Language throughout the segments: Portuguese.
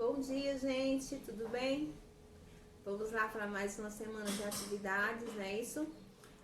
Bom dia, gente, tudo bem? Vamos lá para mais uma semana de atividades, não é isso?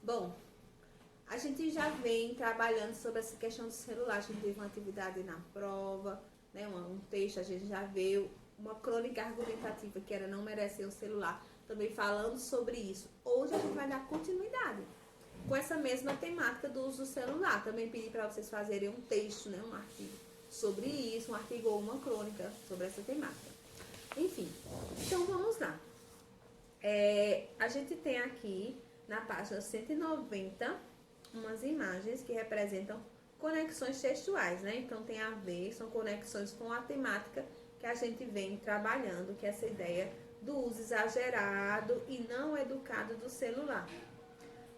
Bom, a gente já vem trabalhando sobre essa questão do celular. A gente teve uma atividade na prova, né? Um texto, a gente já viu uma crônica argumentativa que era Não Merecer um Celular, também falando sobre isso. Hoje a gente vai dar continuidade com essa mesma temática do uso do celular. Também pedi para vocês fazerem um texto, né? Um artigo sobre isso, um artigo ou uma crônica sobre essa temática. Enfim, então vamos lá. A gente tem aqui na página 190 umas imagens que representam conexões textuais, né? Então tem a ver, são conexões com a temática que a gente vem trabalhando, que é essa ideia do uso exagerado e não educado do celular.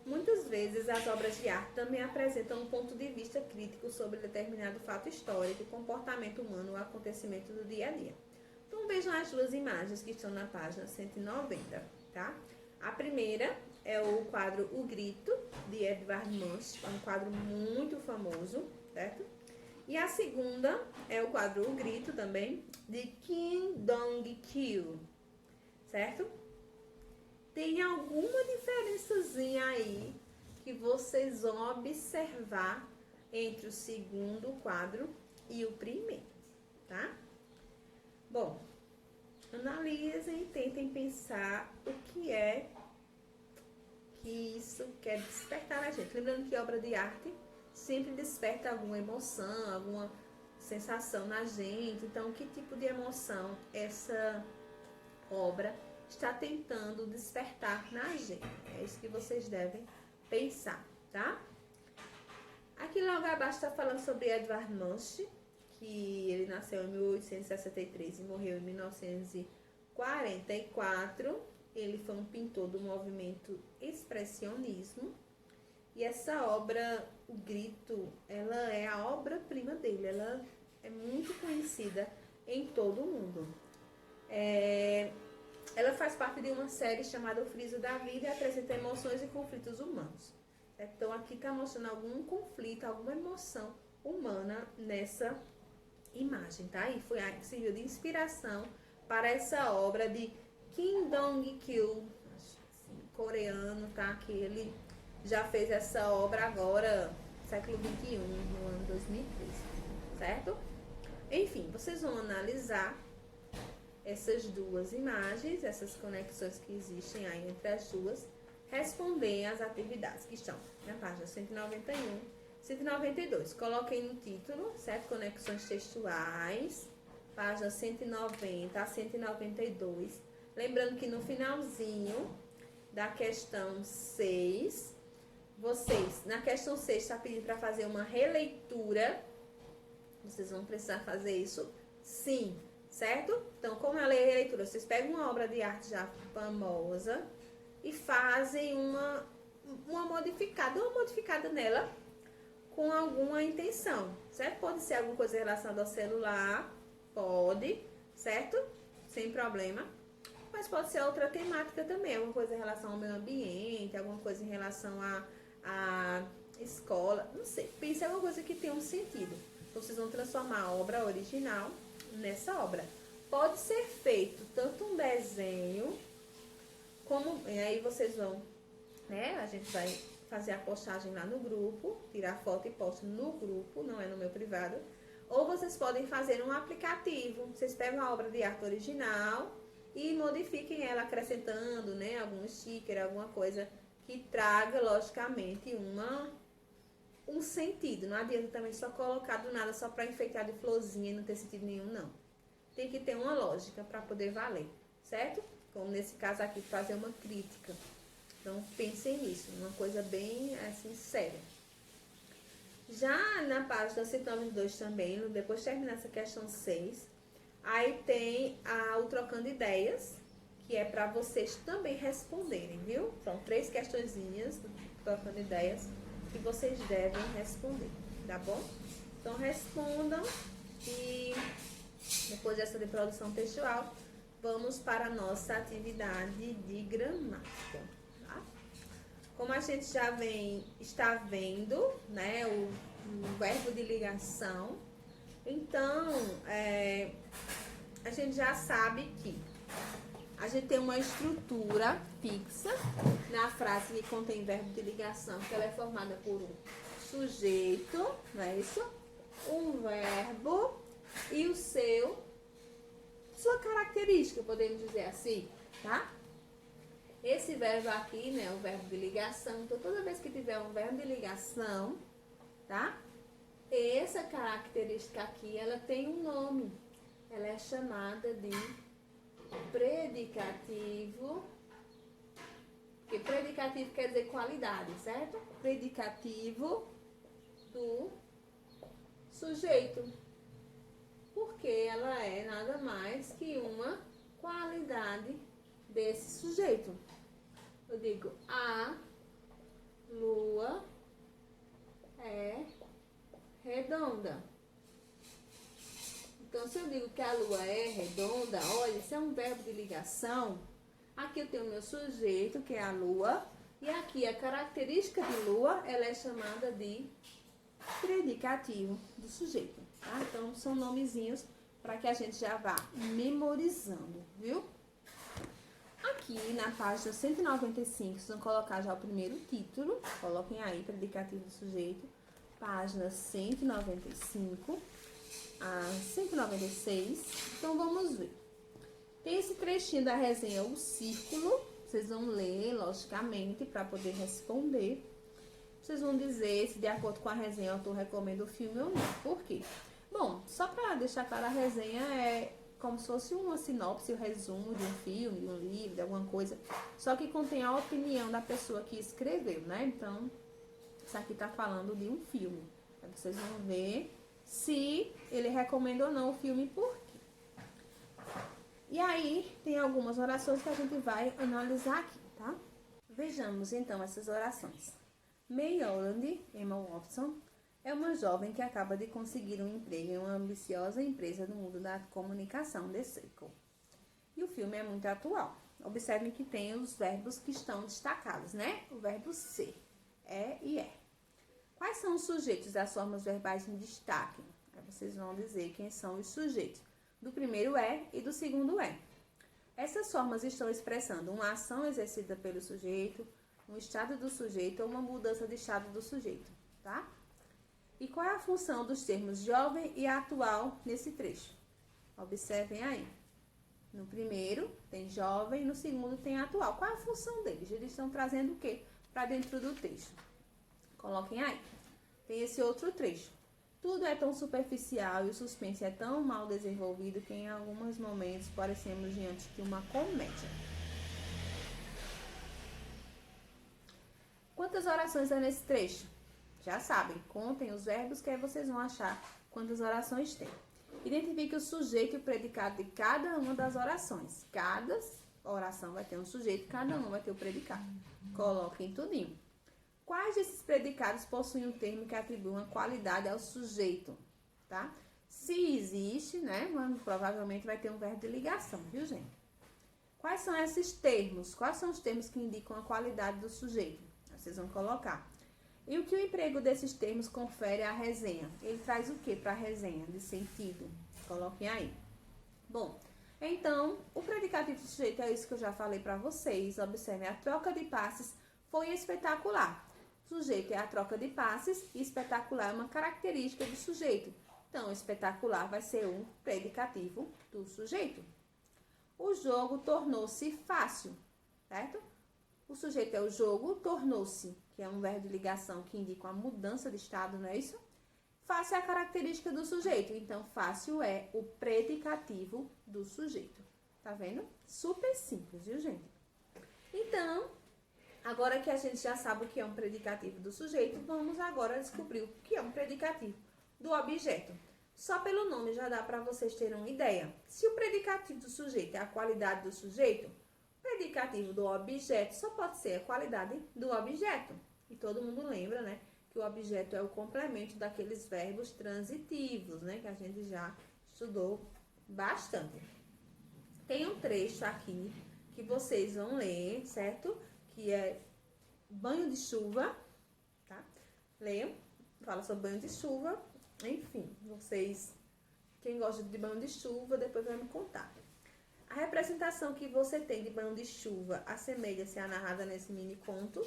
Muitas vezes as obras de arte também apresentam um ponto de vista crítico sobre determinado fato histórico, comportamento humano ou acontecimento do dia a dia. Então vejam as duas imagens que estão na página 190, tá? A primeira é o quadro O Grito, de Edvard Munch, é um quadro muito famoso, certo? E a segunda é o quadro O Grito também, de Kim Dong-kil, certo? Tem alguma diferençazinha aí que vocês vão observar entre o segundo quadro e o primeiro, tá? Bom, analisem e tentem pensar o que é que isso quer despertar na gente. Lembrando que obra de arte sempre desperta alguma emoção, alguma sensação na gente. Então, que tipo de emoção essa obra está tentando despertar na gente? É isso que vocês devem pensar, tá? Aqui logo abaixo está falando sobre Edvard Munch, que ele nasceu em 1863 e morreu em 1944. Ele foi um pintor do movimento expressionismo. E essa obra, O Grito, ela é a obra-prima dele. Ela é muito conhecida em todo o mundo. Ela faz parte de uma série chamada O Friso da Vida e apresenta emoções e conflitos humanos. Então aqui está mostrando algum conflito, alguma emoção humana nessa imagem, tá? E foi a que serviu de inspiração para essa obra de Kim Dong-kil, coreano, tá? Que ele já fez essa obra agora, século XXI, no ano 2013, certo? Enfim, vocês vão analisar essas duas imagens, essas conexões que existem aí entre as duas, responder às atividades que estão na página 191, 192. Coloquem no título, certo? Conexões textuais, página 190 a 192. Lembrando que no finalzinho da questão 6, vocês, na questão 6, está pedindo para fazer uma releitura. Vocês vão precisar fazer isso sim, certo? Então, como é a releitura? Vocês pegam uma obra de arte já famosa e fazem uma modificada nela com alguma intenção, certo? Pode ser alguma coisa relacionada ao celular, pode, certo? Sem problema. Mas pode ser outra temática também, alguma coisa em relação ao meio ambiente, alguma coisa em relação à escola, não sei. Pense em alguma coisa que tenha um sentido. Então, vocês vão transformar a obra original nessa obra. Pode ser feito tanto um desenho, como... E aí vocês vão, né? A gente vai fazer a postagem lá no grupo, tirar foto e posto no grupo, não é no meu privado. Ou vocês podem fazer um aplicativo. Vocês pegam a obra de arte original e modifiquem ela acrescentando, né, algum sticker, alguma coisa que traga, logicamente, um sentido. Não adianta também só colocar do nada só para enfeitar de florzinha e não ter sentido nenhum, não. Tem que ter uma lógica para poder valer, certo? Como nesse caso aqui, fazer uma crítica. Então, pensem nisso, uma coisa bem, assim, séria. Já na página 192 também, depois de terminar essa questão 6, aí tem o Trocando Ideias, que é para vocês também responderem, viu? São 3 questõezinhas do Trocando Ideias que vocês devem responder, tá bom? Então, respondam e depois dessa de produção textual, vamos para a nossa atividade de gramática, tá? Como a gente já está vendo, né, o verbo de ligação, então, a gente já sabe que a gente tem uma estrutura fixa na frase que contém verbo de ligação, que ela é formada por um sujeito, não é isso? Um verbo e sua característica, podemos dizer assim, tá? Esse verbo aqui, né, o verbo de ligação, então toda vez que tiver um verbo de ligação, tá? Essa característica aqui, ela tem um nome. Ela é chamada de predicativo, porque predicativo quer dizer qualidade, certo? Predicativo do sujeito, porque ela é nada mais que uma qualidade desse sujeito. Eu digo, a lua é redonda. Então, se eu digo que a lua é redonda, olha, isso é um verbo de ligação. Aqui eu tenho o meu sujeito, que é a lua, e aqui a característica de lua, ela é chamada de predicativo do sujeito, tá? Então, são nomezinhos para que a gente já vá memorizando, viu? Aqui na página 195, vocês vão colocar já o primeiro título, coloquem aí, predicativo do sujeito, página 195 a 196. Então, vamos ver. Tem esse trechinho da resenha, o círculo. Vocês vão ler, logicamente, para poder responder. Vocês vão dizer se, de acordo com a resenha, o autor recomenda o filme ou não. Por quê? Bom, só para deixar claro, a resenha é como se fosse uma sinopse, um resumo de um filme, de um livro, de alguma coisa. Só que contém a opinião da pessoa que escreveu, né? Então, isso aqui tá falando de um filme. Aí vocês vão ver se ele recomenda ou não o filme e por quê. E aí, tem algumas orações que a gente vai analisar aqui, tá? Vejamos, então, essas orações. May Holland, Emma Watson, é uma jovem que acaba de conseguir um emprego em uma ambiciosa empresa no mundo da comunicação, The Circle. E o filme é muito atual. Observem que tem os verbos que estão destacados, né? O verbo ser, é e é. Quais são os sujeitos das formas verbais em destaque? Aí vocês vão dizer quem são os sujeitos. Do primeiro é e do segundo é. Essas formas estão expressando uma ação exercida pelo sujeito, um estado do sujeito ou uma mudança de estado do sujeito, tá? E qual é a função dos termos jovem e atual nesse trecho? Observem aí. No primeiro tem jovem, no segundo tem atual. Qual é a função deles? Eles estão trazendo o quê para dentro do texto? Coloquem aí. Tem esse outro trecho. Tudo é tão superficial e o suspense é tão mal desenvolvido que em alguns momentos parecemos diante de uma comédia. Quantas orações é nesse trecho? Já sabem, contem os verbos que aí vocês vão achar quantas orações tem. Identifique o sujeito e o predicado de cada uma das orações. Cada oração vai ter um sujeito, cada uma vai ter o predicado. Coloquem tudinho. Quais desses predicados possuem um termo que atribui uma qualidade ao sujeito, tá? Se existe, né, provavelmente vai ter um verbo de ligação, viu, gente? Quais são esses termos? Quais são os termos que indicam a qualidade do sujeito? Vocês vão colocar. E o que o emprego desses termos confere à resenha? Ele traz o que para a resenha de sentido? Coloquem aí. Bom, então, o predicativo do sujeito é isso que eu já falei para vocês. Observem, a troca de passes foi espetacular. Sujeito é a troca de passes e espetacular é uma característica do sujeito. Então, espetacular vai ser um predicativo do sujeito. O jogo tornou-se fácil, certo? O sujeito é o jogo, tornou-se, que é um verbo de ligação que indica uma mudança de estado, não é isso? Fácil é a característica do sujeito, então fácil é o predicativo do sujeito. Tá vendo? Super simples, viu, gente? Então, agora que a gente já sabe o que é um predicativo do sujeito, vamos agora descobrir o que é um predicativo do objeto. Só pelo nome já dá para vocês terem uma ideia. Se o predicativo do sujeito é a qualidade do sujeito, o predicativo do objeto só pode ser a qualidade do objeto. E todo mundo lembra, né, que o objeto é o complemento daqueles verbos transitivos, né, que a gente já estudou bastante. Tem um trecho aqui que vocês vão ler, certo? Que é banho de chuva, tá? Leiam, fala sobre banho de chuva. Enfim, vocês Quem gosta de banho de chuva, depois vai me contar. A representação que você tem de banho de chuva assemelha-se à narrada nesse mini conto.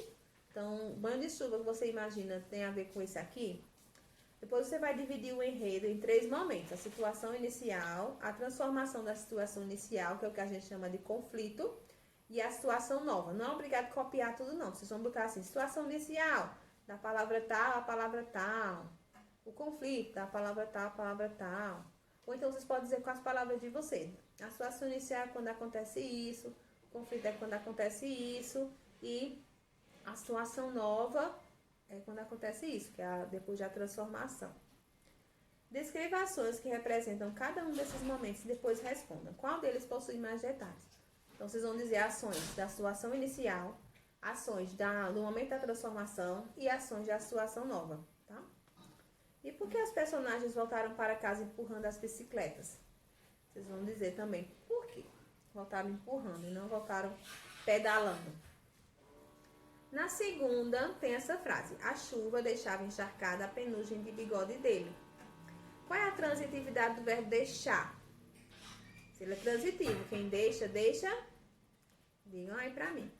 Então, banho de chuva que você imagina tem a ver com esse aqui. Depois você vai dividir o enredo em 3 momentos. A situação inicial, a transformação da situação inicial, que é o que a gente chama de conflito, e a situação nova. Não é obrigado a copiar tudo, não. Vocês vão botar assim, situação inicial, da palavra tal a palavra tal. O conflito, da palavra tal a palavra tal. Ou então vocês podem dizer com as palavras de vocês. A situação inicial é quando acontece isso, o conflito é quando acontece isso, e a situação nova é quando acontece isso, que é depois da transformação. Descreva ações que representam cada um desses momentos e depois respondam. Qual deles possui mais detalhes? Então, vocês vão dizer ações da situação inicial, ações do momento da transformação e ações da situação nova, tá? E por que os personagens voltaram para casa empurrando as bicicletas? Vocês vão dizer também por quê. Voltaram empurrando e não voltaram pedalando. Na segunda, tem essa frase. A chuva deixava encharcada a penugem de bigode dele. Qual é a transitividade do verbo deixar? Se ele é transitivo, quem deixa, deixa. Digam aí pra mim.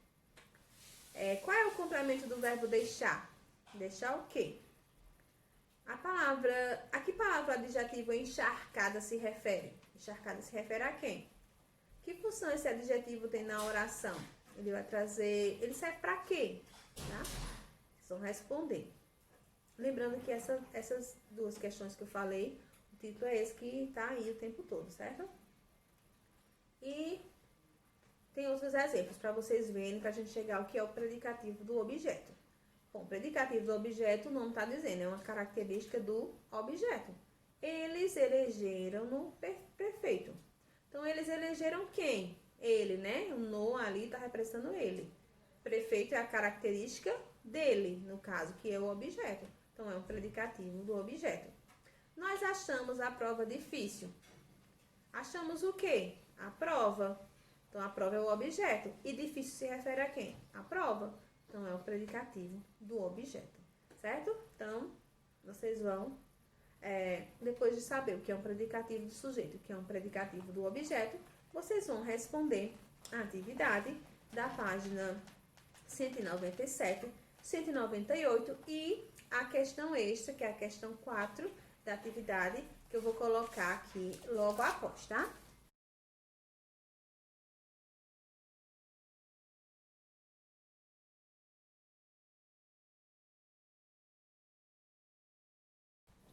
Qual é o complemento do verbo deixar? Deixar o quê? A que palavra adjetivo encharcada se refere? Encharcada se refere a quem? Que função esse adjetivo tem na oração? Ele serve para quê? Tá? Vocês vão responder. Lembrando que essas 2 questões que eu falei, o título é esse que tá aí o tempo todo, certo? E tem outros exemplos para vocês verem, para a gente chegar ao que é o predicativo do objeto. Bom, predicativo do objeto, o nome está dizendo, é uma característica do objeto. Eles elegeram no prefeito. Então, eles elegeram quem? Ele, né? O no ali está representando ele. Prefeito é a característica dele, no caso, que é o objeto. Então, é um predicativo do objeto. Nós achamos a prova difícil. Achamos o quê? A prova. Então, a prova é o objeto. E difícil se refere a quem? A prova. Então, é o predicativo do objeto. Certo? Então, vocês vão, depois de saber o que é um predicativo do sujeito, o que é um predicativo do objeto, vocês vão responder a atividade da página 197, 198 e a questão extra, que é a questão 4 da atividade, que eu vou colocar aqui logo após, tá?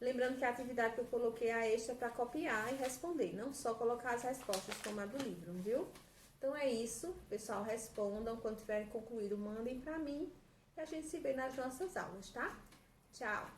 Lembrando que a atividade que eu coloquei a extra para copiar e responder, não só colocar as respostas como a do livro, viu? Então é isso, pessoal, respondam, quando tiverem concluído, mandem para mim e a gente se vê nas nossas aulas, tá? Tchau!